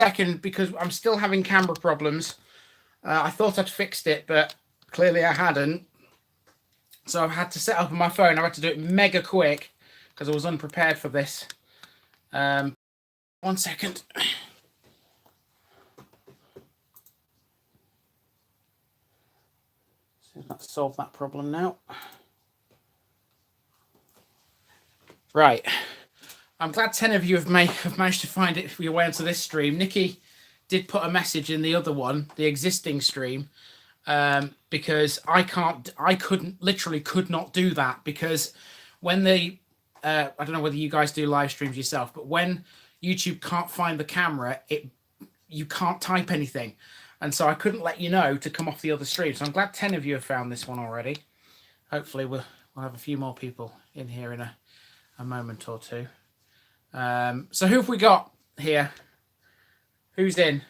second because I'm still having camera problems. I thought I'd fixed it, but clearly I hadn't. So I've had to set up on my phone. I had to do it mega quick because I was unprepared for this. 1 second. So let's solve that problem now. Right. I'm glad 10 of you have managed to find it your way onto this stream. Nikki did put a message in the other one, the existing stream, because I literally could not do that because when I don't know whether you guys do live streams yourself, but when YouTube can't find the camera, you can't type anything. And so I couldn't let you know to come off the other stream. So I'm glad 10 of you have found this one already. Hopefully we'll have a few more people in here in a moment or two. So who have we got here? Who's in?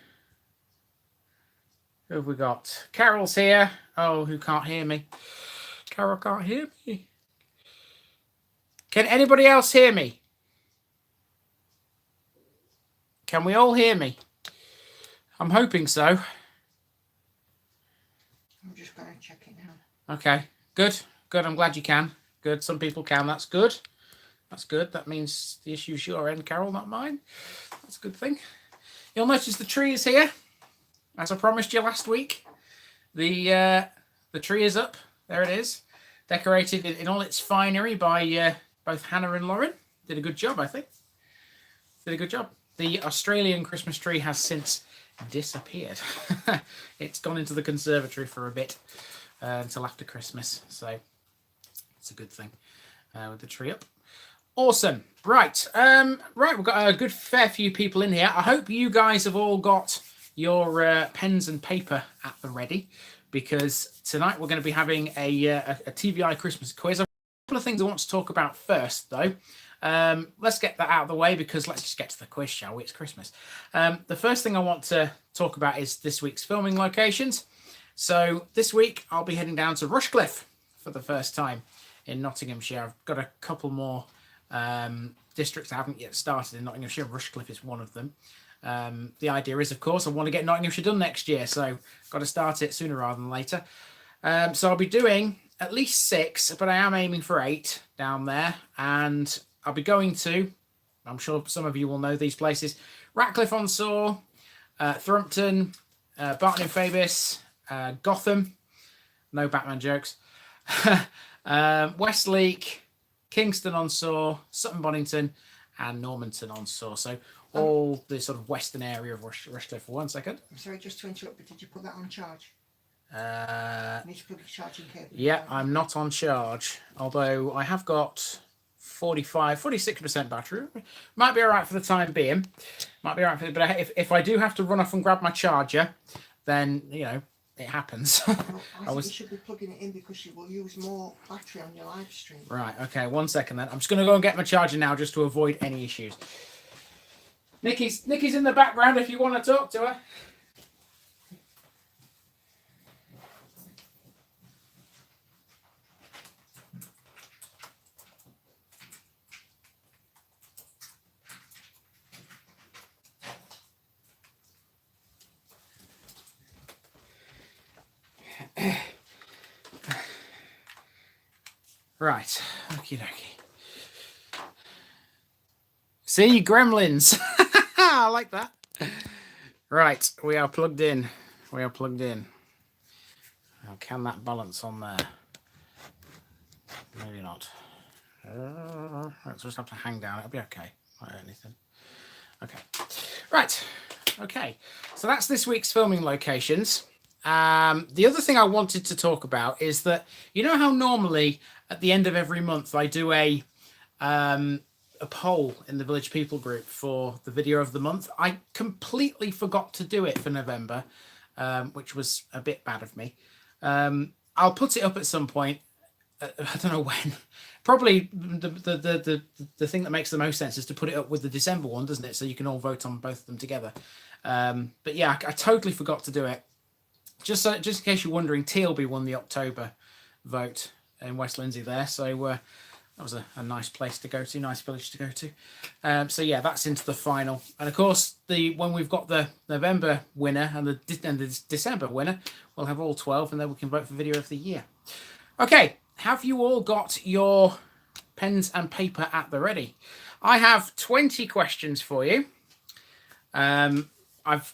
Who have we got? Carol's here. Oh, who can't hear me? Carol can't hear me. Can anybody else hear me? Can we all hear me? I'm hoping so. I'm just going to check it now. Okay, good. Good. I'm glad you can. Good. Some people can. That's good. That's good. That means the issue's your end, Carol, not mine. That's a good thing. You'll notice the tree is here, as I promised you last week. The tree is up. There it is. Decorated in all its finery by both Hannah and Lauren. Did a good job, I think. Did a good job. The Australian Christmas tree has since disappeared. It's gone into the conservatory for a bit until after Christmas. So it's a good thing with the tree up. Awesome. Right. Right. We've got a good fair few people in here. I hope you guys have all got your pens and paper at the ready, because tonight we're going to be having a TVI Christmas quiz. A couple of things I want to talk about first, though. Let's get that out of the way, because let's just get to the quiz, shall we? It's Christmas. The first thing I want to talk about is this week's filming locations. So this week I'll be heading down to Rushcliffe for the first time in Nottinghamshire. I've got a couple more districts I haven't yet started in Nottinghamshire. Rushcliffe is one of them. The idea is, of course, I want to get Nottinghamshire done next year, so got to start it sooner rather than later. So I'll be doing at least 6, but I am aiming for 8 down there, and I'll be going to, I'm sure some of you will know these places, Ratcliffe-on-Soar, Thrumpton, Barton-in-Fabis, Gotham, no Batman jokes, Westleek, Kingston-on-Soar, Sutton-Bonington, and Normanton-on-Soar. So all the sort of western area of Rushcliffe. For 1 second. I'm sorry, just to interrupt, but did you put that on charge? You need to plug the charging cable. Yeah, I'm not on charge, although I have got 46% battery. Might be all right for the time being. Might be all right, but if I do have to run off and grab my charger, then, you know, it happens. I think you should be plugging it in, because you will use more battery on your live stream. Right, okay, 1 second then. I'm just going to go and get my charger now, just to avoid any issues. Nikki's in the background if you want to talk to her. Right, okie dokie. See, gremlins. I like that. Right, we are plugged in. We are plugged in. Now, can that balance on there? Maybe not. Let's just have to hang down. It'll be okay. Not anything. Okay. Right. Okay. So that's this week's filming locations. The other thing I wanted to talk about is that, you know how normally at the end of every month I do a poll in the Village People group for the video of the month? I completely forgot to do it for November, which was a bit bad of me. I'll put it up at some point. I don't know when. Probably the thing that makes the most sense is to put it up with the December one, doesn't it? So you can all vote on both of them together. But yeah, I totally forgot to do it. Just in case you're wondering, TLB won the October vote in West Lindsey there. So That was a nice place to go to, nice village to go to. So yeah, that's into the final. And of course, when we've got the November winner and the December winner, we'll have all 12, and then we can vote for video of the year. Okay, have you all got your pens and paper at the ready? I have 20 questions for you. I've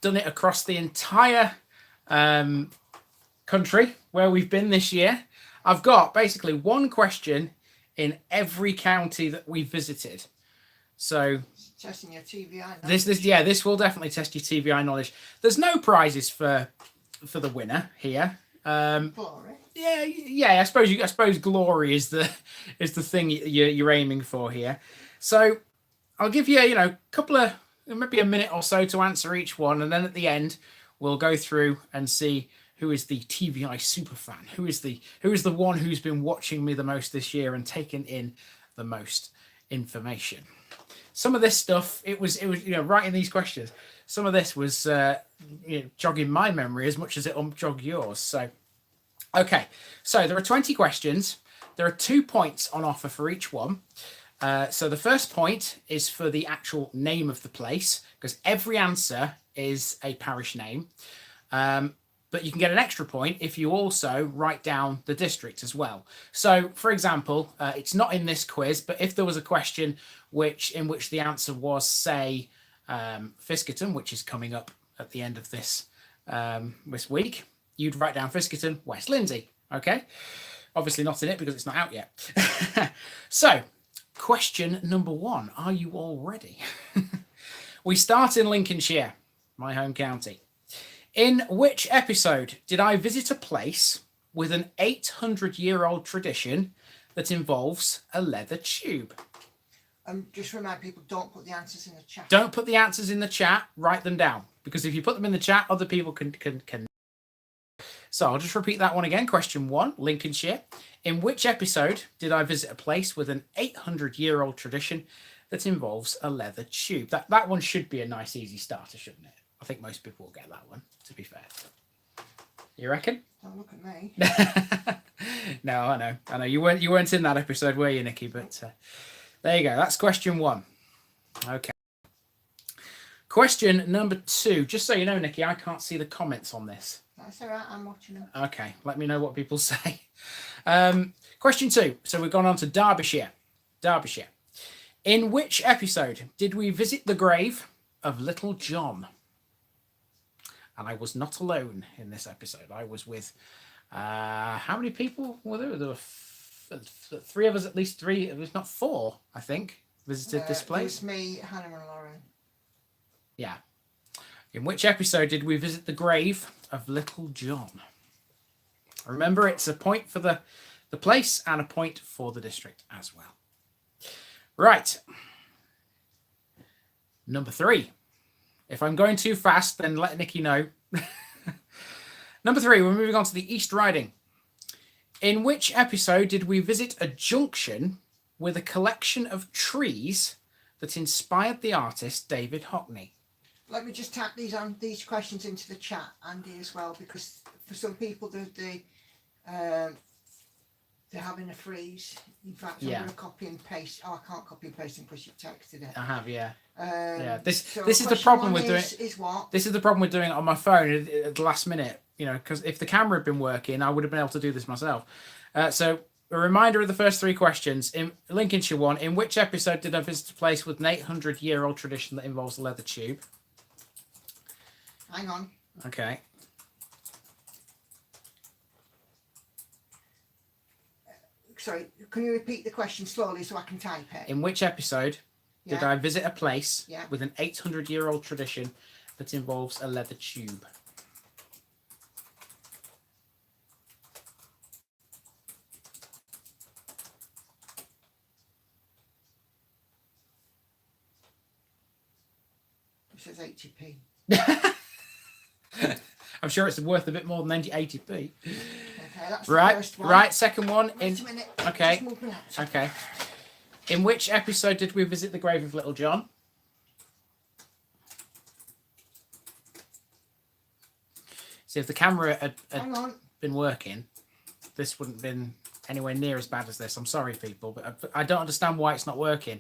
done it across the entire country where we've been this year. I've got basically one question in every county that we've visited. So testing your TVI knowledge. This will definitely test your TVI knowledge. There's no prizes for the winner here. Glory. Yeah. I suppose glory is the thing you're aiming for here. So I'll give you a couple of maybe a minute or so to answer each one, and then at the end we'll go through and see who is the TVI superfan, who is the one who's been watching me the most this year and taken in the most information. Some of this stuff, it was writing these questions. Some of this was jogging my memory as much as it'll jog yours. So, okay, so there are 20 questions. There are 2 points on offer for each one. So the first point is for the actual name of the place, because every answer is a parish name. But you can get an extra point if you also write down the district as well. So, for example, it's not in this quiz, but if there was a question in which the answer was, say, Fiskerton, which is coming up at the end of this week, you'd write down Fiskerton, West Lindsey. Okay? Obviously not in it because it's not out yet. So, question number 1. Are you all ready? We start in Lincolnshire, my home county. In which episode did I visit a place with an 800-year-old tradition that involves a leather tube? Just remind people, don't put the answers in the chat. Don't put the answers in the chat. Write them down, because if you put them in the chat, other people can. So I'll just repeat that one again. Question 1, Lincolnshire. In which episode did I visit a place with an 800-year-old tradition that involves a leather tube? That one should be a nice, easy starter, shouldn't it? I think most people will get that one, to be fair. You reckon? Don't look at me. No, I know. You weren't in that episode, were you, Nikki? But there you go. That's question 1. Okay. Question number 2. Just so you know, Nikki, I can't see the comments on this. That's all right. I'm watching them. Okay. Let me know what people say. Question 2. So we've gone on to Derbyshire. In which episode did we visit the grave of Little John? And I was not alone in this episode. I was with, how many people were there? There were 3 of us, at least 3. It was not 4, I think, visited this place. It was me, Hannah and Lauren. Yeah. In which episode did we visit the grave of Little John? Remember, it's a point for the place and a point for the district as well. Right. Number 3. If I'm going too fast, then let Nikki know. Number 3, we're moving on to the East Riding. In which episode did we visit a junction with a collection of trees that inspired the artist David Hockney? Let me just tap these questions into the chat, Andy, as well, because for some people they're having a freeze. In fact, I'm going to copy and paste. Oh, I can't copy and paste because you've texted it. I have, yeah. This So is the problem with doing. Is what? This is the problem with doing it on my phone at the last minute. Because if the camera had been working, I would have been able to do this myself. So a reminder of the first 3 questions. In Lincolnshire 1, in which episode did I visit a place with an 800-year-old tradition that involves a leather tube? Hang on. Okay. Sorry, can you repeat the question slowly so I can type it? In which episode did I visit a place Yeah. with an 800-year-old tradition that involves a leather tube? It says 80p. I'm sure it's worth a bit more than 80p. Okay, that's the Right, first one. right. Second one. Wait a minute. Okay. Just move my laptop. Okay. In which episode did we visit the grave of Little John? See, if the camera had Hang on. been working, this wouldn't have been anywhere near as bad as this. I'm sorry, people, but I don't understand why it's not working.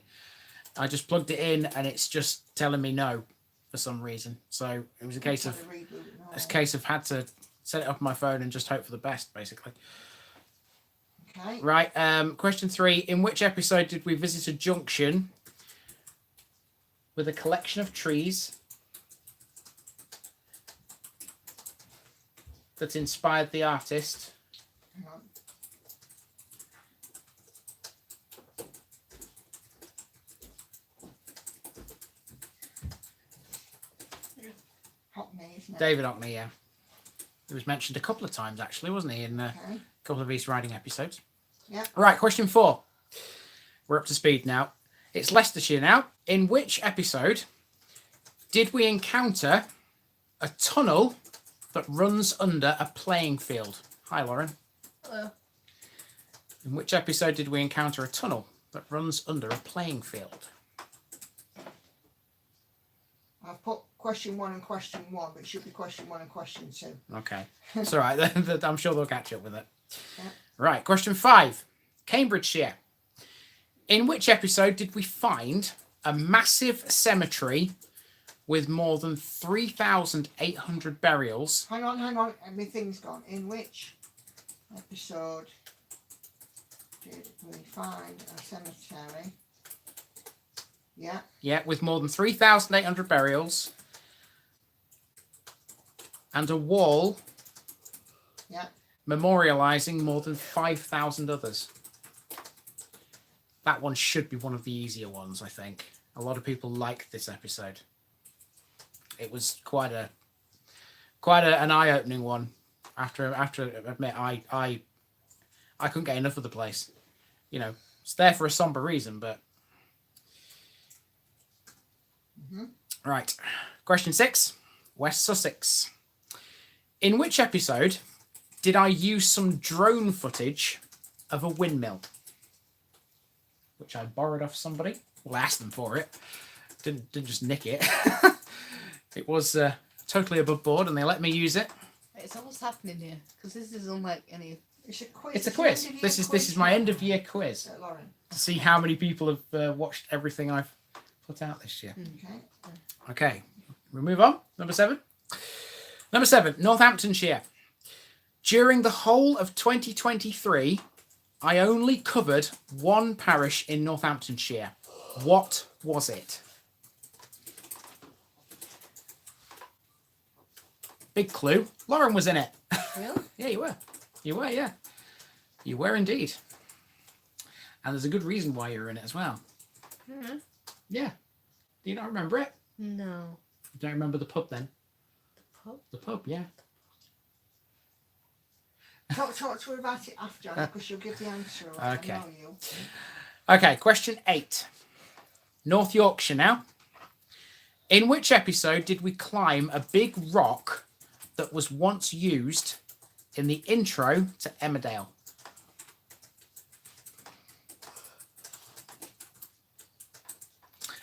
I just plugged it in and it's just telling me no for some reason. So it was a case of had to set it up on my phone and just hope for the best, basically. Okay. Right. Question 3. In which episode did we visit a junction with a collection of trees that inspired the artist? Hang on. Hockney, isn't it? David Hockney, yeah. He was mentioned a couple of times, actually, wasn't he, in a couple of East Riding episodes? Yeah. Right, question 4. We're up to speed now. It's Leicestershire now. In which episode did we encounter a tunnel that runs under a playing field? Hi, Lauren. Hello. In which episode did we encounter a tunnel that runs under a playing field? I've put question 1 and question 1, but it should be question 1 and question 2. Okay. It's all right. I'm sure they'll catch up with it. Yeah. Right. Question 5. Cambridgeshire. In which episode did we find a massive cemetery with more than 3,800 burials? Hang on. My thing's gone. In which episode did we find a cemetery? Yeah. Yeah, with more than 3,800 burials and a wall memorializing more than 5,000 others. That one should be one of the easier ones, I think. A lot of people like this episode. It was quite an eye-opening one. After I admit, I couldn't get enough of the place. You know, it's there for a somber reason, but right. Question 6. West Sussex. In which episode did I use some drone footage of a windmill? Which I borrowed off somebody. Well, I asked them for it. Didn't just nick it. It was totally above board and they let me use it. So what's happening here? Because this is unlike any... It's a quiz. It's a quiz. This is my end of year quiz. Lauren. To see how many people have watched everything I've put out this year. Okay. We'll move on. Number 7. Number 7, Northamptonshire. During the whole of 2023, I only covered one parish in Northamptonshire. What was it? Big clue. Lauren was in it. Really? Yeah, you were. You were, yeah. You were indeed. And there's a good reason why you were in it as well. Mm-hmm. Yeah. Do you not remember it? No. You don't remember the pub then? The pub? The pub, yeah. Talk to her about it after, because she'll give the answer. Okay. I know you. Okay, question 8. North Yorkshire now. In which episode did we climb a big rock that was once used in the intro to Emmerdale?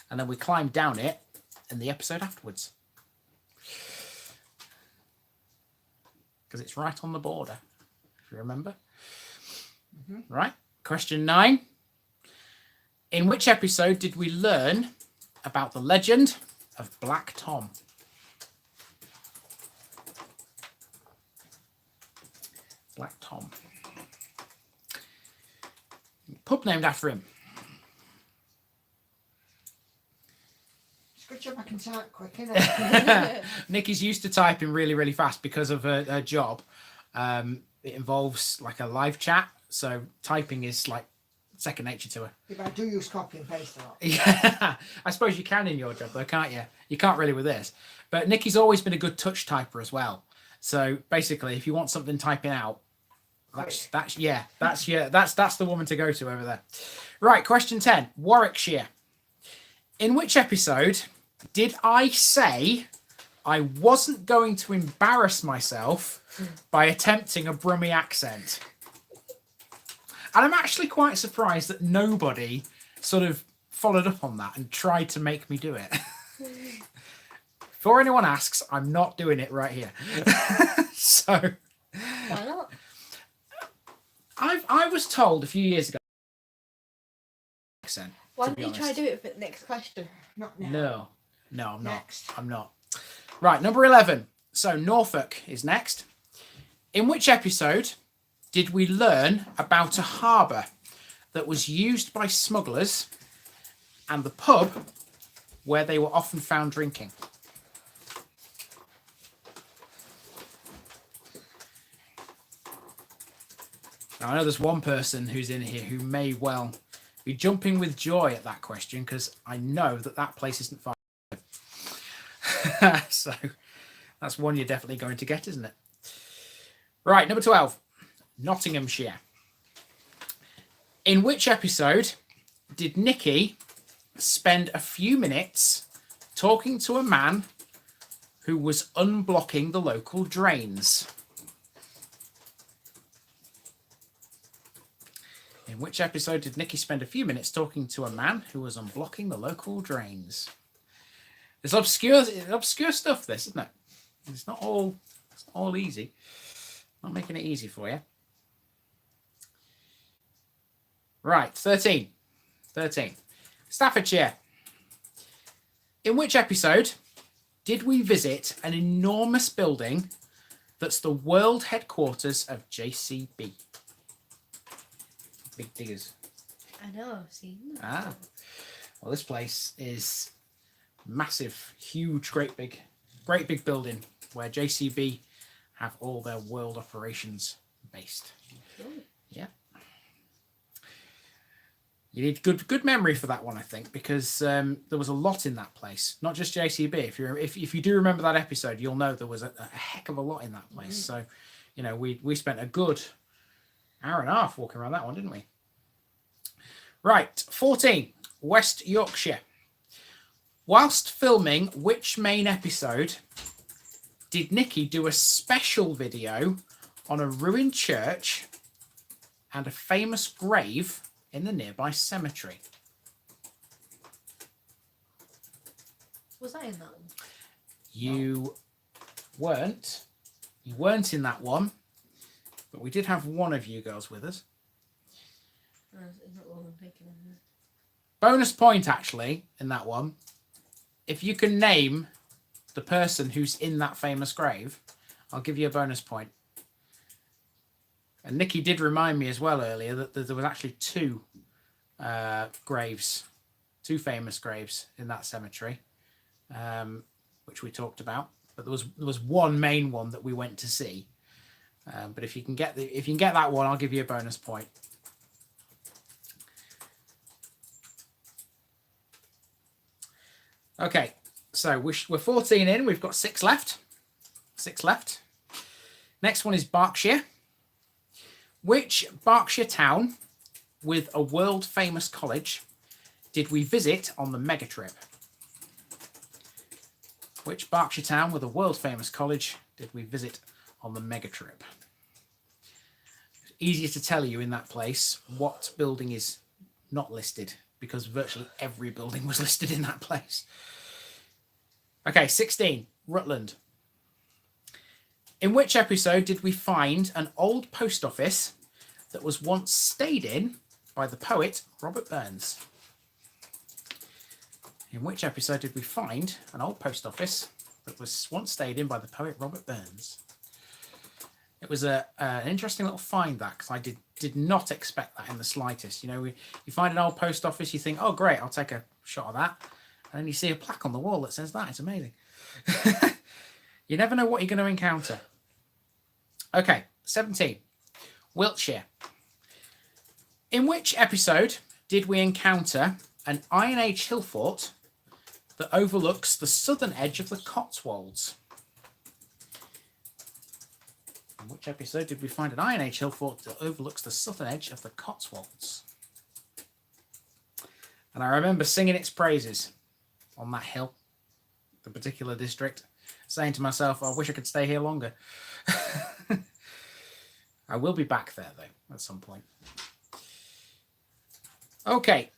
And then we climbed down it in the episode afterwards. Because it's right on the border, if you remember. Right. Question 9. In which episode did we learn about the legend of Black Tom? Black Tom. Pub named after him. It's a good job I can type quick, isn't it? Nikki's used to typing really, really fast because of her job. It involves like a live chat, so typing is like second nature to her. If I do use copy and paste a lot. Yeah, I suppose you can in your job though, can't you? You can't really with this. But Nikki's always been a good touch typer as well. So basically, if you want something typing out, that's the woman to go to over there. Right, question 10, Warwickshire. In which episode did I say I wasn't going to embarrass myself by attempting a Brummie accent? And I'm actually quite surprised that nobody sort of followed up on that and tried to make me do it. Before anyone asks, I'm not doing it right here. So Why not? I was told a few years ago. Accent. Why to don't be you try honest. to do it for the next question? Not now. No, I'm not. Next. I'm not. Right, number 11. So Norfolk is next. In which episode did we learn about a harbour that was used by smugglers and the pub where they were often found drinking? Now, I know there's one person who's in here who may well be jumping with joy at that question because I know that that place isn't far. So that's one you're definitely going to get, isn't it? Right, number 12, Nottinghamshire. In which episode did Nikki spend a few minutes talking to a man who was unblocking the local drains? In which episode did Nikki spend a few minutes talking to a man who was unblocking the local drains? It's obscure stuff, this, isn't it? It's not all easy. I'm not making it easy for you. Right, 13. Staffordshire. In which episode did we visit an enormous building that's the world headquarters of JCB? Big diggers. I know, I've seen that. Ah. Well, this place is massive, huge, great big building where JCB have all their world operations based. Cool. Yeah. You need good memory for that one, I think, because there was a lot in that place. Not just JCB. If you do remember that episode, you'll know there was a heck of a lot in that place. So, you know, we spent a good hour and a half walking around that one, didn't we? Right, 14, West Yorkshire. Whilst filming which main episode did Nikki do a special video on a ruined church and a famous grave in the nearby cemetery? Was I in that one? You weren't in that one, but we did have one of you girls with us. Is that the one I'm thinking of? Bonus point, actually, in that one. If you can name the person who's in that famous grave, I'll give you a bonus point. And Nikki did remind me as well earlier that there was actually two famous graves in that cemetery, which we talked about. But there was one main one that we went to see. But if you can get that one, I'll give you a bonus point. Okay, so we're 14 in. We've got 6 left. Next one is Berkshire. Which Berkshire town with a world famous college did we visit on the mega trip? Which Berkshire town with a world famous college did we visit on the mega trip? It's easier to tell you in that place what building is not listed, because virtually every building was listed in that place. Okay, 16, Rutland. In which episode did we find an old post office that was once stayed in by the poet Robert Burns? In which episode did we find an old post office that was once stayed in by the poet Robert Burns? It was an interesting little find, that, because I did not expect that in the slightest. You know, you find an old post office, you think, oh, great, I'll take a shot of that. And then you see a plaque on the wall that says that. It's amazing. You never know what you're going to encounter. Okay, 17, Wiltshire. In which episode did we encounter an Iron Age hill fort that overlooks the southern edge of the Cotswolds? In which episode did we find an Iron Age hill fort that overlooks the southern edge of the Cotswolds? And I remember singing its praises on that hill, the particular district, saying to myself, I wish I could stay here longer. I will be back there, though, at some point. Okay.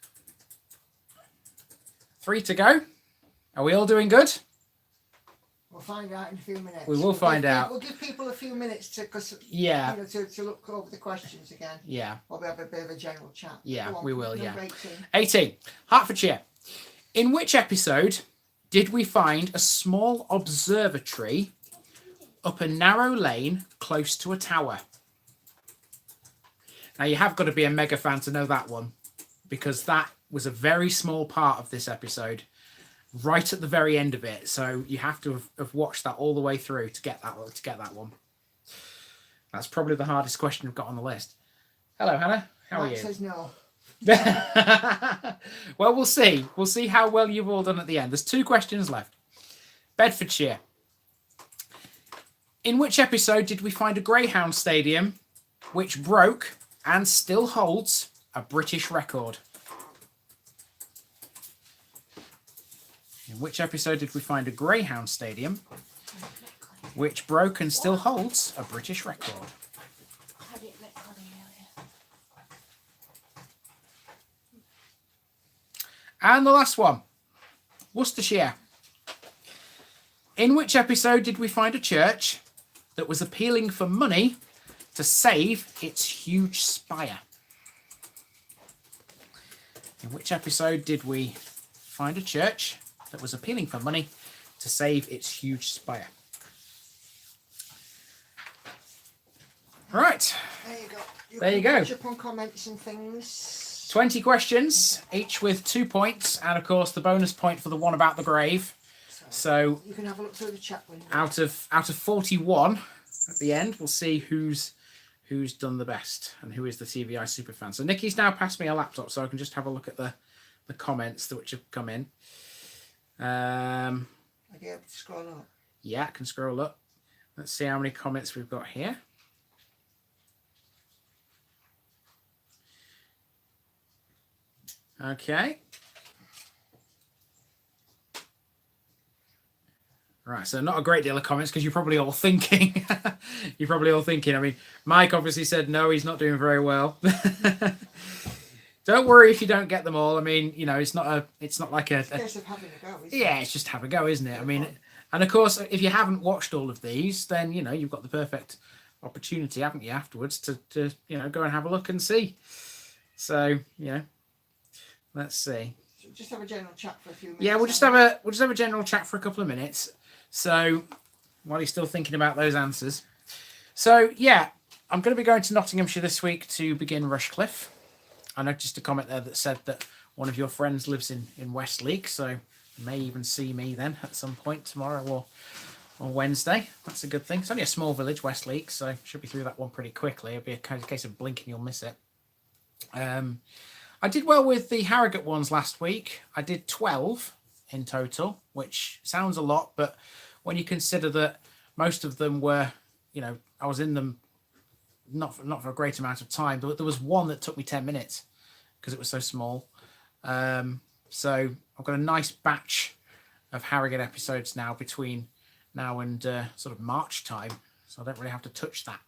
3 to go. Are we all doing good? We'll find out in a few minutes. We will find out. We'll give people a few minutes to, cause, Yeah. you know, to look over the questions again. Yeah. Or we'll have a bit of a general chat. Yeah, Go on, we will, number yeah. 18. 18. Hertfordshire. In which episode did we find a small observatory up a narrow lane close to a tower? Now, you have got to be a mega fan to know that one, because that was a very small part of this episode, right at the very end of it. So you have to have watched that all the way through to get that one. That's probably the hardest question I've got on the list. Hello, Hannah. How are Mike you? says no. Well, we'll see. We'll see how well you've all done at the end. There's 2 questions left. Bedfordshire. In which episode did we find a Greyhound stadium which broke and still holds a British record? In which episode did we find a Greyhound stadium which broke and still holds a British record? And the last one, Worcestershire. In which episode did we find a church that was appealing for money to save its huge spire? In which episode did we find a church that was appealing for money to save its huge spire? Right. There you go. There you go. Catch up on comments and things. 20 questions, each with 2 points, and of course the bonus point for the one about the grave. So you can have a look through the chat window. Out of 41 at the end, we'll see who's done the best and who is the TVI superfan. So Nikki's now passed me a laptop, so I can just have a look at the comments which have come in. Are you able to scroll up? Yeah, I can scroll up. Let's see how many comments we've got here. Okay. Right, so not a great deal of comments because you're probably all thinking. I mean, Mike obviously said no, he's not doing very well. Don't worry if you don't get them all. I mean, you know, it's not like a case of having a go, yeah, it's just have a go, isn't it? I mean, and of course, if you haven't watched all of these, then you know you've got the perfect opportunity, haven't you, afterwards to you know go and have a look and see. So you know, let's see. Just have a general chat for a few minutes. Yeah, we'll just have a general chat for a couple of minutes. So while he's still thinking about those answers. So yeah, I'm going to be going to Nottinghamshire this week to begin Rushcliffe. I noticed a comment there that said that one of your friends lives in Westleek, so you may even see me then at some point tomorrow or Wednesday. That's a good thing. It's only a small village, Westleek, so should be through that one pretty quickly. It'll be a case of blinking, you'll miss it. I did well with the Harrogate ones last week. I did 12 in total, which sounds a lot, but when you consider that most of them were, you know, I was in them not for a great amount of time, but there was one that took me 10 minutes because it was so small. So I've got a nice batch of Harrogate episodes now between now and sort of March time, so I don't really have to touch that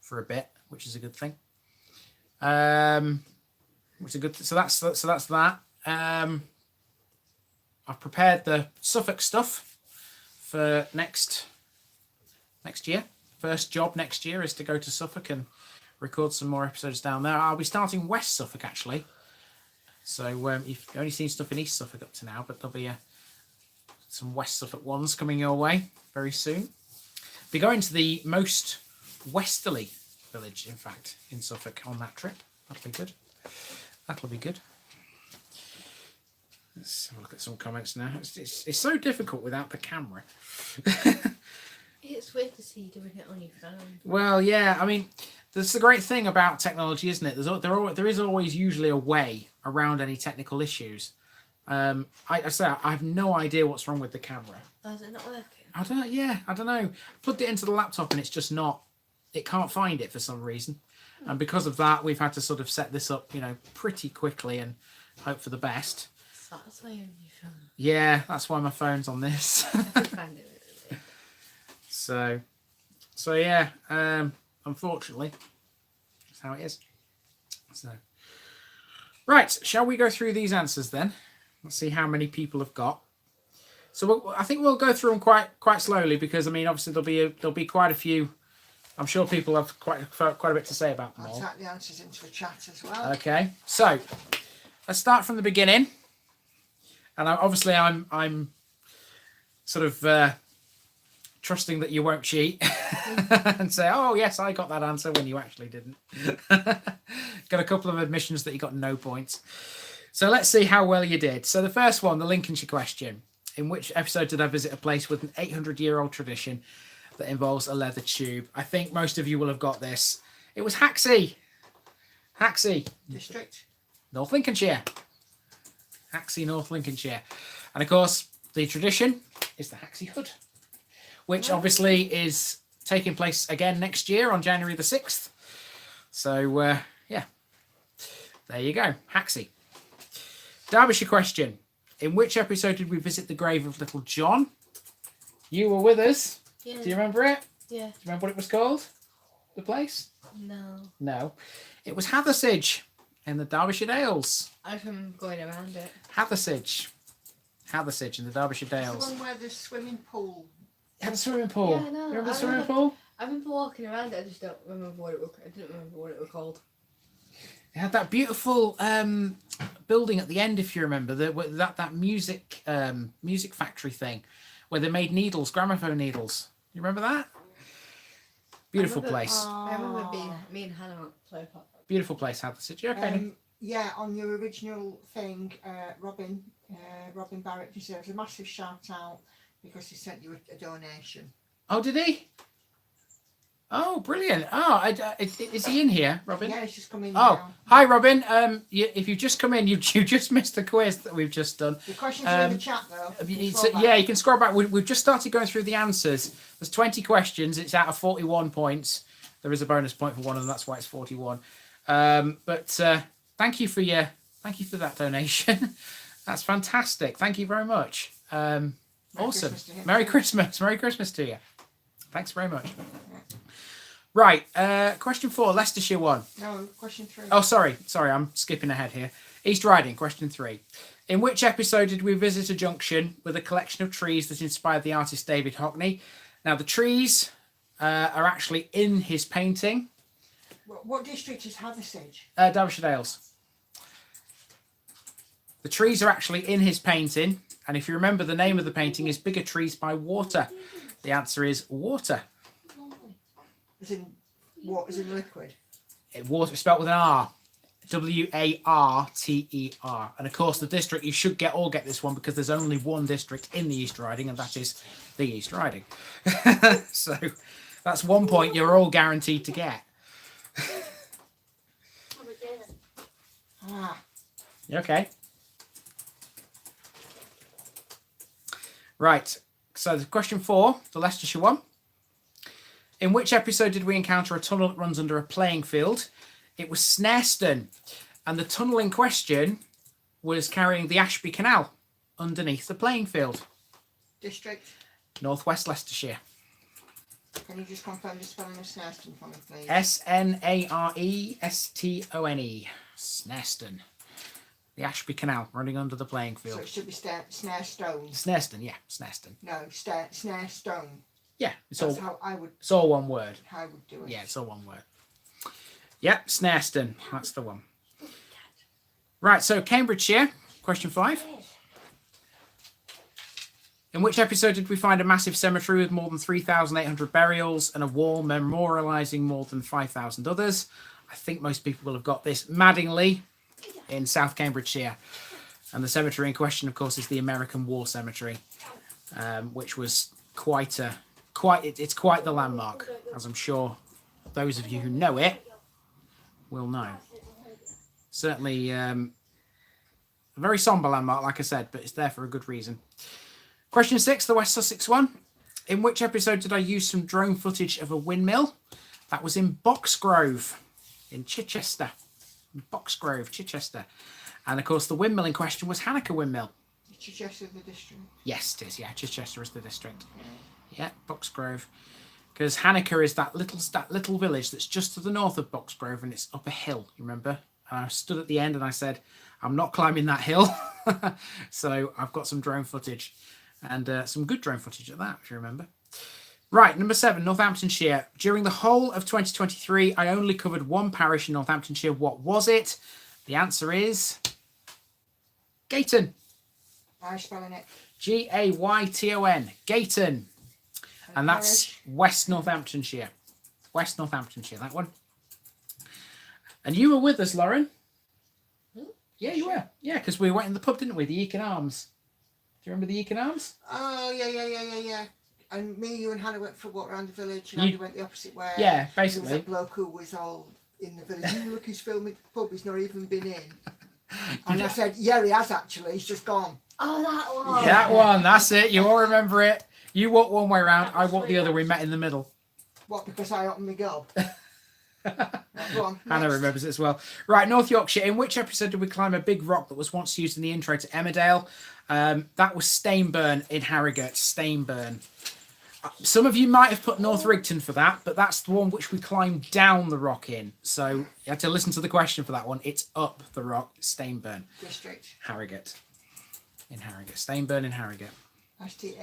for a bit, which is a good thing. So that's that. I've prepared the Suffolk stuff for next year. First job next year is to go to Suffolk and record some more episodes down there. I'll be starting West Suffolk actually. So you've only seen stuff in East Suffolk up to now, but there'll be some West Suffolk ones coming your way very soon. Be going to the most westerly village, in fact, in Suffolk on that trip. That'll be good. That'll be good. Let's have a look at some comments now. It's so difficult without the camera. It's weird to see you doing it on your phone. Well, yeah. I mean, that's the great thing about technology, isn't it? There is always usually a way around any technical issues. I have no idea what's wrong with the camera. Oh, is it not working? I don't know. Plugged it into the laptop and it's just not. It can't find it for some reason. And because of that, we've had to sort of set this up, you know, pretty quickly and hope for the best. So that's why you're on your phone. Yeah, that's why my phone's on this. I find it really weird. So yeah, unfortunately, that's how it is. So, right, shall we go through these answers then? Let's see how many people have got. I think we'll go through them quite slowly because I mean, obviously there'll be quite a few. I'm sure people have quite a bit to say about them I'll all. type the answers into the chat as well. Okay, so let's start from the beginning. And obviously, I'm sort of trusting that you won't cheat and say, "Oh yes, I got that answer," when you actually didn't. Got a couple of admissions that you got no points. So let's see how well you did. So the first one, the Lincolnshire question. In which episode did I visit a place with an 800-year-old tradition that involves a leather tube? I think most of you will have got this. It was Haxey. Haxey. District. North Lincolnshire. Haxey, North Lincolnshire. And of course, the tradition is the Haxey Hood, which obviously is taking place again next year on January the 6th. So, yeah, there you go. Haxey. Derbyshire question. In which episode did we visit the grave of Little John? You were with us. Yeah. Do you remember it? Yeah. Do you remember what it was called? The place? No. No. It was Hathersage in the Derbyshire Dales. I remember going around it. Hathersage. Hathersage in the Derbyshire It's the Dales. one where the swimming pool. It had a swimming pool. Yeah, I know. You remember the I swimming remember- pool? I remember walking around it. I just don't remember what it was. I didn't remember what it was called. It had that beautiful building at the end, if you remember, that music factory thing, where they made needles, gramophone needles. You remember that? Beautiful place. I remember me and Hannah went to play pop. Beautiful place, Hathersage. You okay? Yeah, on your original thing, Robin Barrett deserves a massive shout out because he sent you a donation. Oh, did he? Oh, brilliant. Oh, is he in here, Robin? Yeah, he's just come in Oh, now. hi, Robin. If you've just come in, you just missed the quiz that we've just done. The questions are in the chat though. Yeah, you can scroll back. We've just started going through the answers. There's 20 questions. It's out of 41 points. There is a bonus point for one of them. That's why it's 41. But thank you for that donation. That's fantastic. Thank you very much. Awesome. Christmas to him. Merry Christmas. Merry Christmas to you. Thanks very much. Right, question 4, Leicestershire one. No, question 3. Oh, sorry, I'm skipping ahead here. East Riding, question 3. In which episode did we visit a junction with a collection of trees that inspired the artist David Hockney? Now, the trees are actually in his painting. What district is Hathersage? Derbyshire Dales. The trees are actually in his painting, and if you remember, the name of the painting is Bigger Trees by Water. The answer is water. As in what? As in liquid? Water spelled with an R. Warter. And of course, the district, you should all get this one because there's only one district in the East Riding, and that is the East Riding. So that's 1 point you're all guaranteed to get. You okay? Right. So the question 4, the Leicestershire one. In which episode did we encounter a tunnel that runs under a playing field? It was Snareston. And the tunnel in question was carrying the Ashby Canal underneath the playing field. District? Northwest Leicestershire. Can you just confirm the spelling of Snareston for me, please? Snareston. Snareston. The Ashby Canal running under the playing So field. it should be Snarestone. Snareston, yeah, Snareston. No, Snarestone. Yeah, it's That's all how I would one word. do it. Yeah, it's all one word. Yep, Snareston. That's the one. Right, so Cambridgeshire, question 5. In which episode did we find a massive cemetery with more than 3,800 burials and a wall memorialising more than 5,000 others? I think most people will have got this. Madingley in South Cambridgeshire. And the cemetery in question, of course, is the American War Cemetery, which was quite the landmark, as I'm sure those of you who know it will know. Certainly a very sombre landmark, like I said, but it's there for a good reason. Question 6, the West Sussex one. In which episode did I use some drone footage of a windmill? That was in Boxgrove in Chichester. Boxgrove, Chichester. And of course, the windmill in question was Hanukkah Windmill. Chichester, the district. Yes, it is. Yeah, Chichester is the district. Yeah, Boxgrove. Because Hanukkah is that little village that's just to the north of Boxgrove, and it's up a hill. You remember? And I stood at the end and I said, "I'm not climbing that hill." So I've got some drone footage And some good drone footage of that, if you remember. Right, number 7, Northamptonshire. During the whole of 2023, I only covered one parish in Northamptonshire. What was it? The answer is Gayton. How are you spelling it? Gayton. Gayton. And that's Parish? West Northamptonshire. West Northamptonshire, that one. And you were with us, Lauren. Yeah, you were. Yeah, because we went in the pub, didn't we? The Eakin Arms. Do you remember the Eakin Arms? Oh, yeah. And me, you and Hannah went for a walk around the village, and Andy went the opposite way. Yeah, There was basically. a bloke who was all in the village. You look, he's filming the pub, he's not even been in. And I said, yeah, he has actually, he's just gone. Oh, that one. That one, that's it. You all remember it. You walked one way round, I walked the other. We met in the middle. What, because I opened my gob? Right, go on, Hannah next. remembers it as well. Right, North Yorkshire. In which episode did we climb a big rock that was once used in the intro to Emmerdale? That was Stainburn in Harrogate. Stainburn. Some of you might have put North Rigton for that, but that's the one which we climbed down the rock in. So you had to listen to the question for that one. It's up the rock, Stainburn. District. Harrogate. In Harrogate. Stainburn in Harrogate. Stain,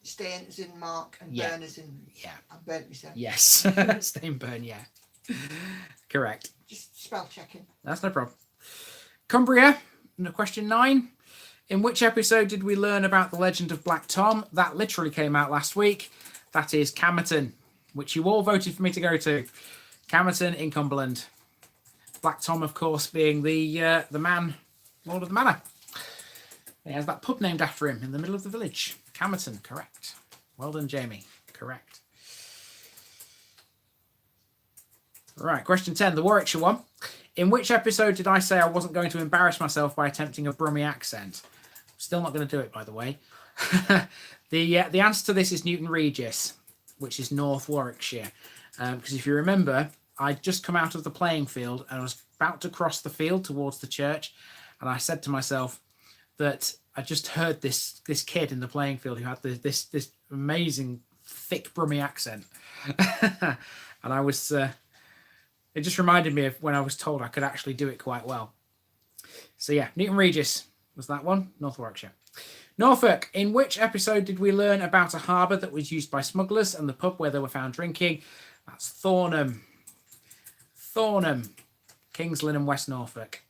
Stain as in Mark, and Yeah. Burn as in... Yeah. I burnt myself. Yes. Stainburn, yeah. Correct. Just spell checking. That's no problem. Cumbria, question 9. In which episode did we learn about the legend of Black Tom? That literally came out last week. That is Camerton, which you all voted for me to go to. Camerton in Cumberland. Black Tom, of course, being the man, Lord of the Manor. He has that pub named after him in the middle of the village. Camerton, correct. Well done, Jamie. Correct. Right, question 10, the Warwickshire one. In which episode did I say I wasn't going to embarrass myself by attempting a Brummie accent? Still not going to do it, by the way. The answer to this is Newton Regis, which is North Warwickshire. Because if you remember, I'd just come out of the playing field and I was about to cross the field towards the church. And I said to myself that I just heard this kid in the playing field who had this amazing, thick Brummie accent. And I was... it just reminded me of when I was told I could actually do it quite well. So yeah, Newton Regis was that one, North Warwickshire. Norfolk, in which episode did we learn about a harbour that was used by smugglers and the pub where they were found drinking? That's Thornham. Thornham, Kings Lynn and West Norfolk.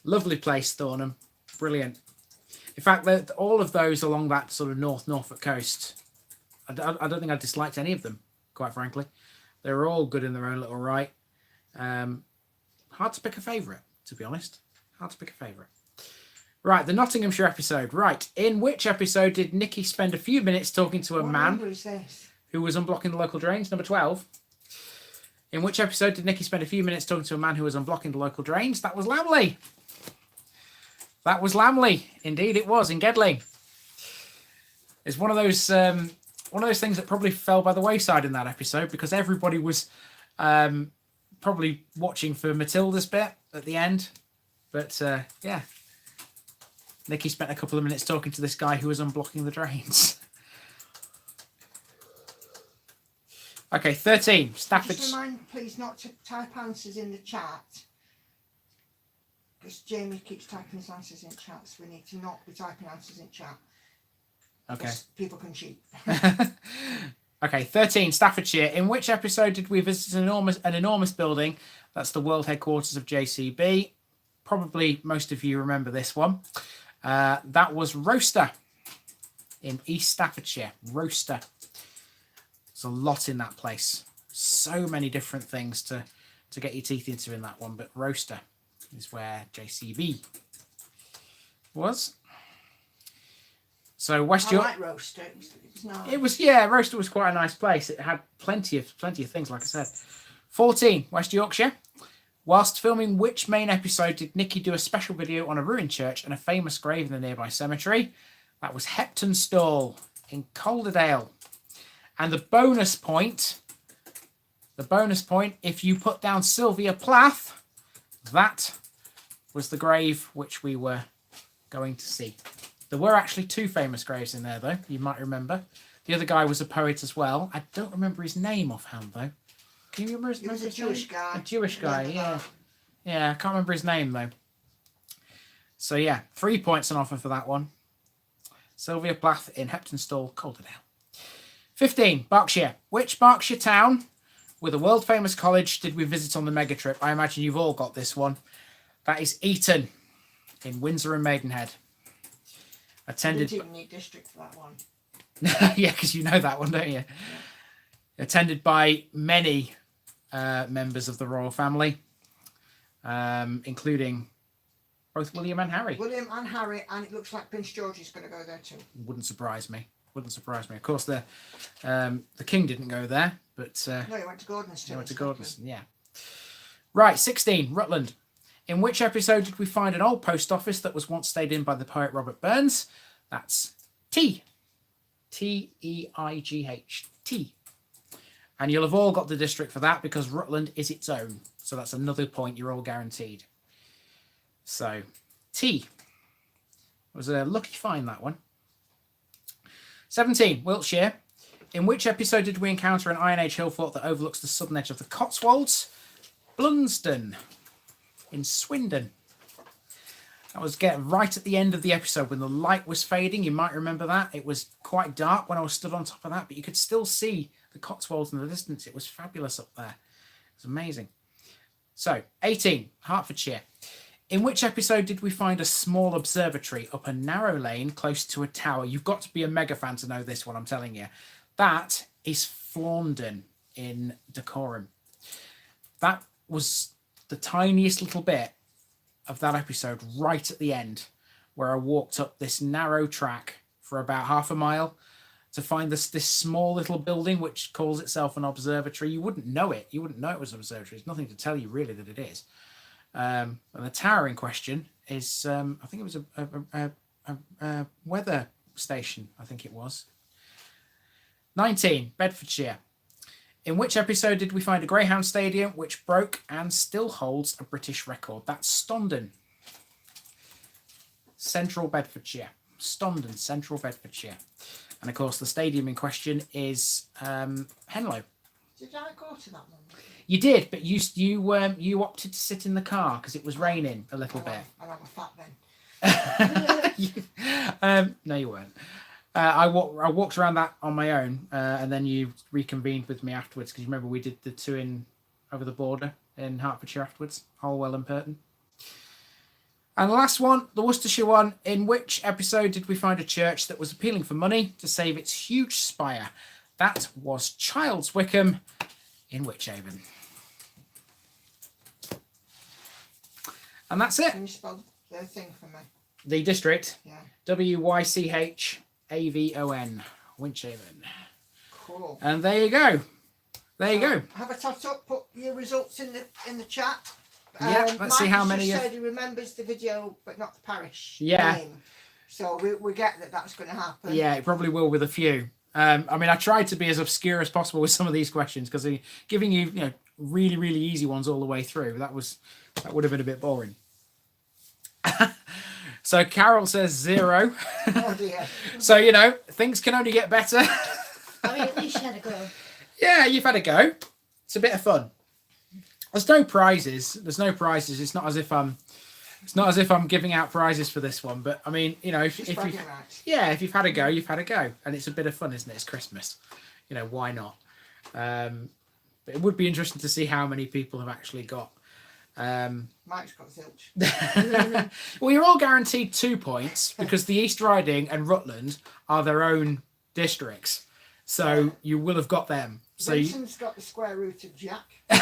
Lovely place, Thornham. Brilliant. In fact, all of those along that sort of North Norfolk coast, I don't think I disliked any of them, quite frankly. They were all good in their own little right. Hard to pick a favourite, to be honest. Hard to pick a favourite. Right, the Nottinghamshire episode. Right, in which episode did Nikki spend a few minutes talking to a What man number is this? who was unblocking the local drains? Number 12. In which episode did Nikki spend a few minutes talking to a man who was unblocking the local drains? That was Lamley. That was Lamley. Indeed, it was in Gedling. It's one of those things that probably fell by the wayside in that episode because everybody was probably watching for Matilda's bit at the end. But yeah, Nikki spent a couple of minutes talking to this guy who was unblocking the drains. Okay, 13. Stafford. Just remind, please, not to type answers in the chat. Because Jamie keeps typing his answers in chat, so we need to not be typing answers in chat. Okay. Because people can cheat. Okay, 13. Staffordshire. In which episode did we visit an enormous building? That's the world headquarters of JCB. Probably most of you remember this one. That was Roaster in East Staffordshire. Roaster. There's a lot in that place. So many different things to get your teeth into in that one. But Roaster is where JCB was. So West I York. like Roaster. It was nice. It was, yeah, Roaster was quite a nice place. It had plenty of things, like I said. 14, West Yorkshire. Whilst filming which main episode did Nikki do a special video on a ruined church and a famous grave in the nearby cemetery? That was Hepton Stall in Calderdale. And the bonus point, if you put down Sylvia Plath, that was the grave which we were going to see. There were actually 2 famous graves in there, though, you might remember. The other guy was a poet as well. I don't remember his name offhand, though. Can you remember his name? He was a Jewish guy. A Jewish guy, yeah. Yeah, I can't remember his name, though. So yeah, 3 points on offer for that one. Sylvia Plath in Heptonstall, Calderdale. 15, Berkshire. Which Berkshire town with a world famous college did we visit on the mega trip? I imagine you've all got this one. That is Eton in Windsor and Maidenhead. Attended. You didn't need district for that one. Yeah, because you know that one, don't you? Attended by many members of the royal family, including both William and Harry. William and Harry, and it looks like Prince George is going to go there too. Wouldn't surprise me. Wouldn't surprise me. Of course, the king didn't go there, but No, he went to Gordonstown. he went to Gordonstown. Yeah. Right, 16, Rutland. In which episode did we find an old post office that was once stayed in by the poet Robert Burns? That's T. T-E-I-G-H. T. And you'll have all got the district for that because Rutland is its own. So that's another point you're all guaranteed. So, T. It was a lucky find, that one. 17, Wiltshire. In which episode did we encounter an Iron Age hill fort that overlooks the southern edge of the Cotswolds? Blunsdon in Swindon. That was right at the end of the episode when the light was fading. You might remember that. It was quite dark when I was stood on top of that, but you could still see the Cotswolds in the distance. It was fabulous up there. It was amazing. So, 18, Hertfordshire. In which episode did we find a small observatory up a narrow lane close to a tower? You've got to be a mega fan to know this one, I'm telling you. That is Flaundon in Dacorum. That was the tiniest little bit of that episode right at the end where I walked up this narrow track for about half a mile to find this small little building which calls itself an observatory. You wouldn't know it. You wouldn't know it was an observatory. There's nothing to tell you really that it is. And the tower in question is, I think it was a weather station, I think it was. 19, Bedfordshire. In which episode did we find a Greyhound Stadium which broke and still holds a British record? That's Stondon. Central Bedfordshire. Stondon, Central Bedfordshire. And of course, the stadium in question is Henlow. Did I go to that one? You did, but you opted to sit in the car because it was raining a little bit. And I'm a fat then. No, you weren't. I walked around that on my own, and then you reconvened with me afterwards because you remember we did the two in over the border in Hertfordshire afterwards, Holwell and Purton. And the last one, the Worcestershire one. In which episode did we find a church that was appealing for money to save its huge spire? That was Childs Wycombe in Wychavon. And that's it. Can you spell the thing for me? The district. Yeah. Wychavon. Wychavon. Cool. And there you go. There you go. Have a tot up. Put your results in the chat. Yeah, let's see how many. Said he remembers the video, but not the parish Yeah. name. So we get that that's going to happen. Yeah, it probably will with a few. I mean, I tried to be as obscure as possible with some of these questions because giving you, really, really easy ones all the way through. That would have been a bit boring. So Carol says 0. Oh dear. So, things can only get better. I mean, at least you had a go. Yeah, you've had a go. It's a bit of fun. There's no prizes. It's not as if I'm giving out prizes for this one. But I mean, if you've had a go, you've had a go, and it's a bit of fun, isn't it? It's Christmas. Why not? But it would be interesting to see how many people have actually got. Mike's got zilch. Well, you're all guaranteed 2 points because the East Riding and Rutland are their own districts, so you will have got them. So Vincent's got the square root of Jack. Dave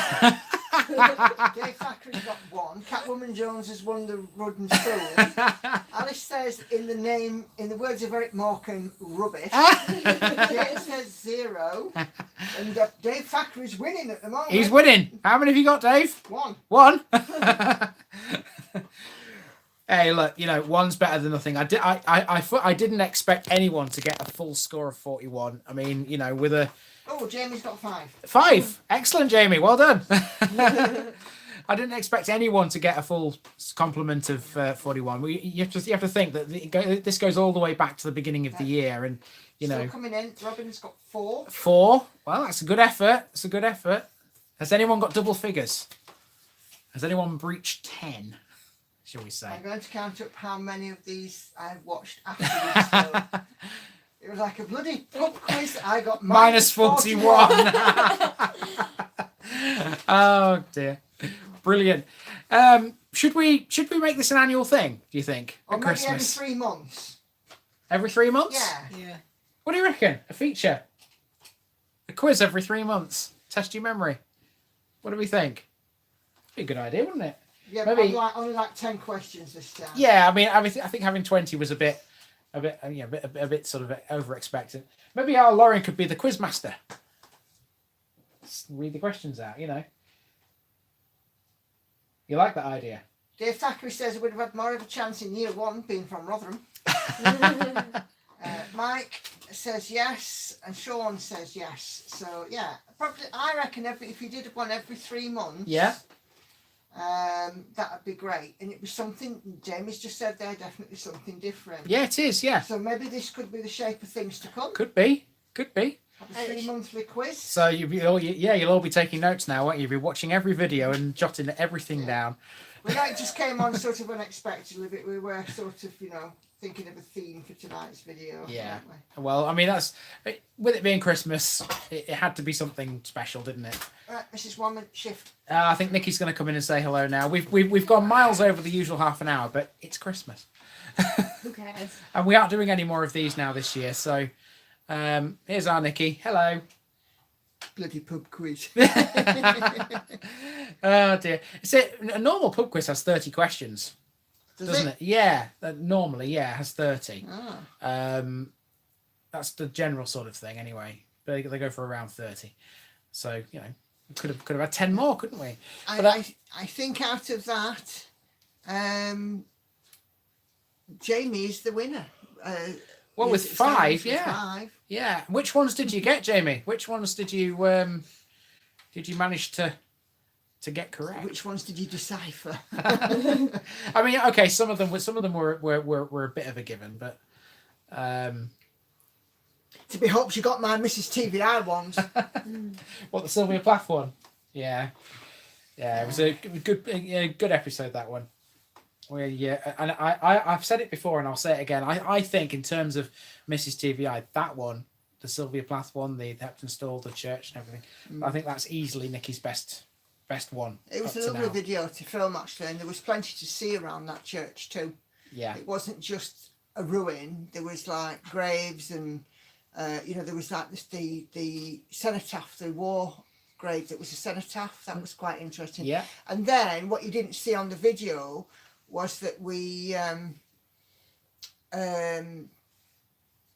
Thackeray's got 1. Catwoman Jones has won the Rudden Spoon. Alice says, in the words of Eric Morecambe, rubbish. Jane says 0. And Dave Thackeray's winning at the moment. He's winning. How many have you got, Dave? 1. 1. Hey, look, one's better than nothing. I didn't expect anyone to get a full score of 41. I mean, with a... Oh, Jamie's got 5. 5. Excellent, Jamie. Well done. I didn't expect anyone to get a full complement of 41. You have to think that this goes all the way back to the beginning of the year, and Still coming in. Robin's got 4. 4. Well, that's a good effort. Has anyone got double figures? Has anyone breached 10? shall we say? I'm going to count up how many of these I've watched afterwards. So it was like a bloody pub quiz. I got Minus 41. Oh dear, brilliant. Should we make this an annual thing? Do you think Or at maybe every Christmas? 3 months. Every 3 months? Yeah. Yeah. What do you reckon? A feature, a quiz every 3 months. Test your memory. What do we think? Be a good idea, wouldn't it? Yeah, Maybe- but only like 10 questions this time. Yeah, I mean, I think having 20 was a bit sort of over expectant. Maybe our Lauren could be the quiz master. Just read the questions out, you know. You like that idea? Dave Thackeray says I would have had more of a chance in year 1 being from Rotherham. Mike says yes, and Sean says yes. So yeah, probably I reckon if you did one every 3 months, Yeah. that would be great. And it was something Jamie's just said there, definitely something different. Yeah, it is. Yeah, So maybe this could be the shape of things to come. could be. Could be. Have a 3-monthly quiz. So you'll all be taking notes now, won't you? You'll be watching every video and jotting everything down. Well, that just came on sort of unexpectedly, but we were sort of, thinking of a theme for tonight's video. Yeah. weren't we? Well, I mean, with it being Christmas, it had to be something special, didn't it? Right, Mrs. Woman, shift. I think Nikki's going to come in and say hello now. We've gone miles over the usual half an hour, but it's Christmas, Who cares? and we aren't doing any more of these now this year. So here's our Nikki. Hello. Bloody pub quiz. Oh dear. A normal pub quiz has 30 questions, doesn't it? Yeah. Normally, it has 30. Ah. That's the general sort of thing, anyway. They go for around 30. So could have had 10 more, couldn't we? I think out of that, Jamie is the winner. Well, with it stands 5, with yeah. 5. Yeah. Which ones did you get, Jamie? Which ones did you manage to get correct? Which ones did you decipher? I mean, okay, some of them were a bit of a given, but To be hoped you got my Mrs. TVI ones. what, the Sylvia Plath one? Yeah, it was a good episode, that one. Well, yeah, and I've said it before and I'll say it again. I think in terms of Mrs. TVI, that one, the Sylvia Plath one, the Hepton Stall, the church and everything, I think that's easily Nikki's best one. It was up a to lovely now. video to film actually, and there was plenty to see around that church too. Yeah, It wasn't just a ruin. There was like graves and there was like the cenotaph, the war grave that was a cenotaph. That was quite interesting. yeah, And then what you didn't see on the video was that we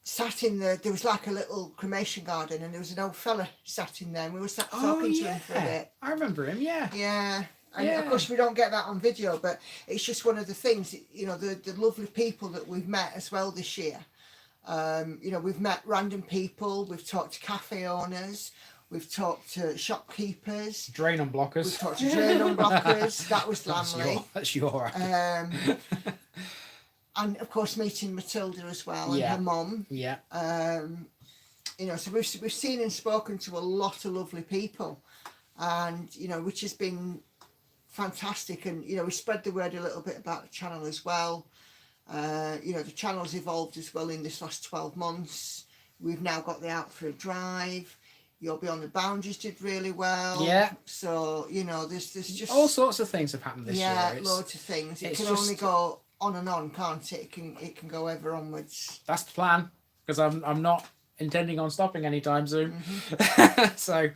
sat in there was like a little cremation garden, and there was an old fella sat in there, and we were sat talking to him for a bit. I remember him. Yeah, Yeah. And Yeah. of course we don't get that on video, but it's just one of the things, the lovely people that we've met as well this year. We've met random people, we've talked to cafe owners, we've talked to shopkeepers, drain unblockers. we've talked to drain unblockers. That was lovely. That's your idea. And of course meeting Matilda as well, and Yeah. her mum. Yeah, So we've seen and spoken to a lot of lovely people, and which has been fantastic. And we spread the word a little bit about the channel as well. The channel's evolved as well in this last 12 months. We've now got the Out for a Drive. Your Beyond the Boundaries did really well. Yeah. So there's just all sorts of things have happened this year. yeah, It's- loads of things. It it's can just- only go on and on, can't it? It can go ever onwards. That's the plan, because I'm not intending on stopping anytime soon. So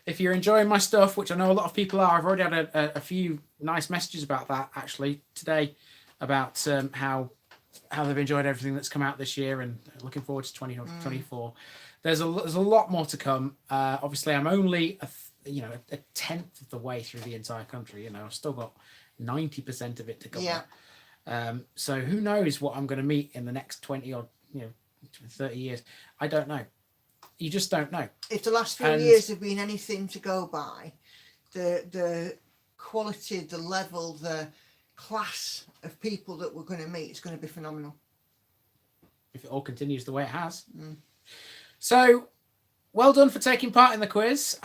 if you're enjoying my stuff, which I know a lot of people are, I've already had a few nice messages about that actually today, about how they've enjoyed everything that's come out this year and looking forward to 2024. There's a lot more to come. Obviously, I'm only a tenth of the way through the entire country. I've still got 90% of it to cover. Yeah. So who knows what I'm going to meet in the next 20 or 30 years? I don't know. You just don't know. If the last few And- years have been anything to go by, the quality, the level, the class of people that we're going to meet is going to be phenomenal. If it all continues the way it has. Mm. So, well done for taking part in the quiz.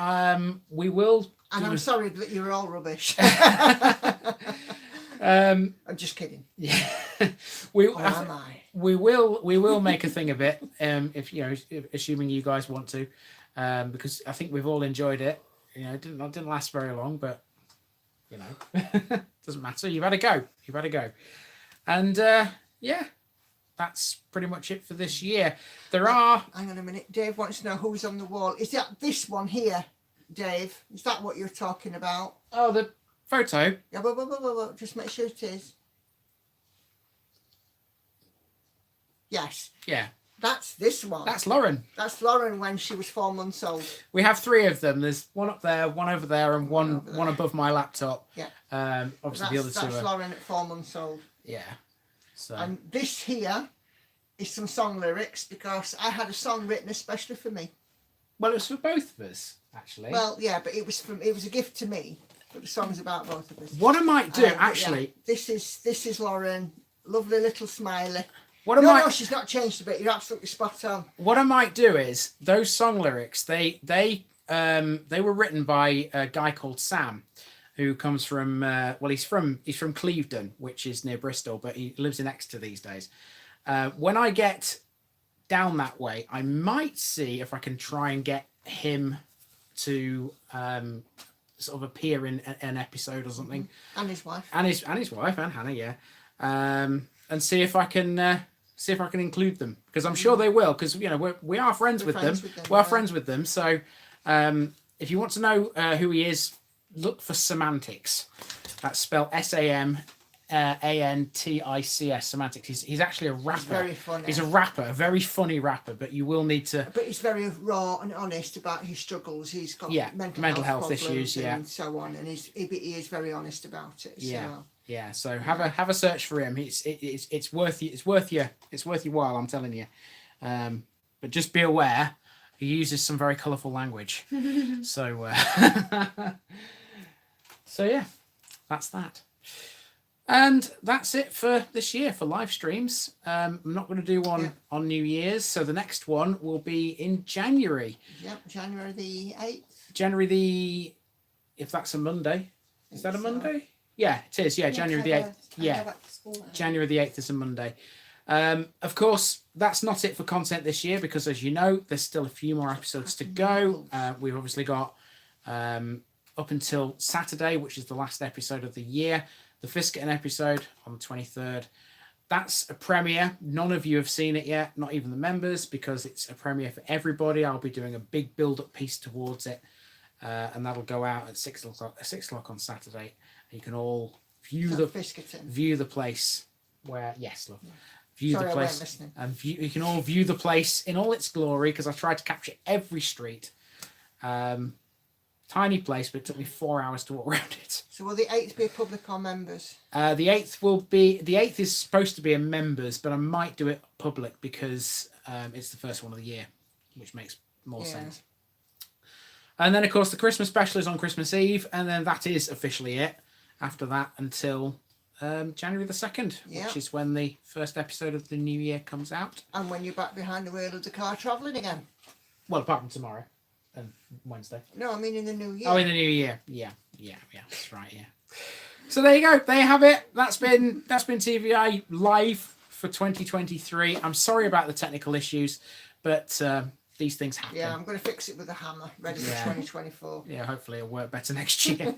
We will. And do I'm a- sorry that you're all rubbish. I'm just kidding. Yeah, we Or am I? we will make a thing of it. If you know, assuming you guys want to, because I think we've all enjoyed it. You know, it didn't last very long, but you know, doesn't matter. You've had a go. You've had a go, and yeah, that's pretty much it for this year. There are. Hang on a minute. Dave wants to know who's on the wall. Is that this one here, Dave? Is that what you're talking about? Oh, the photo. Yeah, but just make sure it is. Yes, Yeah, that's this one. that's Lauren. That's Lauren when she was 4 months old. We have 3 of them. There's one up there, one over there, and One one over there. one above my laptop. Yeah. Obviously the other two That's are. Lauren at 4 months old. Yeah. So. And this here is some song lyrics because I had a song written especially for me. Well, it was for both of us, actually. Well, yeah, but it was a gift to me. But the song's about both of us. What I might do, But actually, yeah, this is Lauren, lovely little smiley. what I No, might no, she's not changed a bit. You're absolutely spot on. what I might do is those song lyrics. They were written by a guy called Sam, who comes from well, he's from Clevedon, which is near Bristol, but he lives in Exeter these days. When I get down that way, I might see if I can try and get him to sort of appear in an episode or something, And his wife. and his wife and Hannah, yeah, and see if I can include them, because I'm sure they will, because you know we are friends with them. We are friends with them. So if you want to know who he is, look for Semantics. That's spelled SAMANTICS. Semantics. He's actually a rapper. He's very funny. He's a rapper, a very funny rapper, but you will need to. But he's very raw and honest about his struggles. He's got mental health issues, problems yeah, and so on, and he is very honest about it. Yeah. So. Yeah, so have a search for him. It's worth your while, I'm telling you. But just be aware, he uses some very colourful language. So so yeah, that's that. And that's it for this year for live streams. I'm not going to do one on New Year's, so the next one will be in January. Yep, January the 8th. January if that's a Monday. Is that a Monday? Yeah, it is. Yeah, January the 8th. Yeah, January the 8th is a Monday. Of course, that's not it for content this year, because as you know, there's still a few more episodes to go. We've obviously got up until Saturday, which is the last episode of the year, the Fiskerton episode on the 23rd. That's a premiere. None of you have seen it yet, not even the members, because it's a premiere for everybody. I'll be doing a big build-up piece towards it, and that'll go out at 6 o'clock on Saturday. You can all view the place where the place, and you can all view the place in all its glory, because I tried to capture every street. Tiny place, but it took me 4 hours to walk around it. So will the 8th be public or members? The 8th is supposed to be a members, but I might do it public because it's the first one of the year, which makes more sense. And then of course the Christmas special is on Christmas Eve, and then that is officially it. After that until January the 2nd, which is when the first episode of the new year comes out. And when you're back behind the wheel of the car travelling again. Well, apart from tomorrow and Wednesday. No, I mean in the new year. Oh, in the new year. Yeah, that's right, yeah. So there you go. There you have it. That's been TVI live for 2023. I'm sorry about the technical issues, but these things happen. Yeah, I'm going to fix it with a hammer, ready for 2024. Yeah, hopefully it'll work better next year.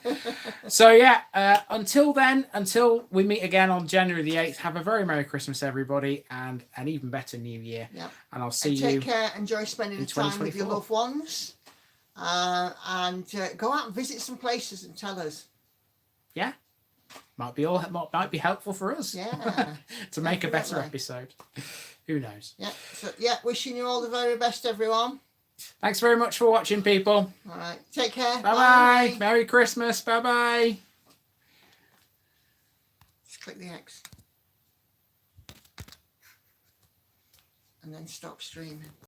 So yeah, until then, until we meet again on January the 8th, have a very Merry Christmas, everybody, and an even better New Year. Yeah. And I'll see you. Take care, enjoy spending the time with your loved ones, and go out and visit some places and tell us. Yeah. Might be helpful for us. Yeah. To make a better episode. Who knows? Yeah. So wishing you all the very best, everyone. Thanks very much for watching, people. All right. Take care. Bye-bye. Merry Christmas. Bye-bye. Just click the X. And then stop streaming.